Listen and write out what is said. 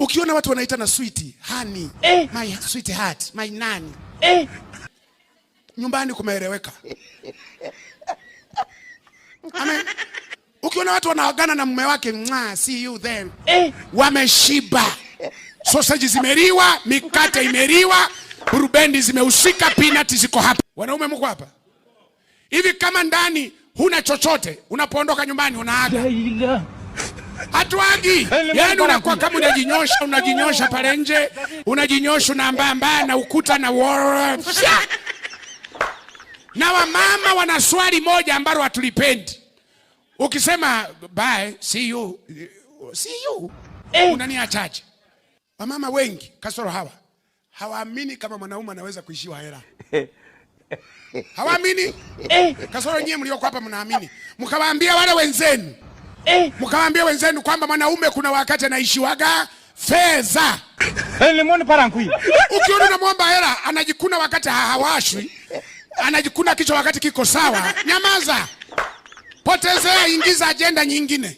Ukiona watu wanaitana sweetie, honey, my sweetheart, my nani. Nyumbani kumeeleweka. Amen. Ukiona watu wanaagana na mume wake, see you then. Wameshiba. Sausage zimeliwa, mikate imeliwa, burubendi zimehusika, peanut ziko hapa. Wanaume mko hapa. Hivi kama ndani huna chochote, unapoondoka nyumbani unaaga. Hatuagi. Yaani unakuwa kama unajinyosha pale nje, unajinyosha na mbaya na ukuta na na wamama wana swali moja ambalo hatulipendi. Ukisema bye, see you. Unaniachaje? Wamama wengi kasoro hawaamini kama mwanaume anaweza kuishiwa hela. Hawaamini. Kasoro nyie mlioko hapa mnaamini. Mkawaambia wale wenzenu. Mkawaambia wenzenu kwamba mwanaume kuna wakati anaishiwaga fedha. Ukiona unamwomba hela anajikuna wakati hawashwi. Anajikuna kichwa wakati kiko sawa. Nyamaza. Potezea, ingiza agenda nyingine.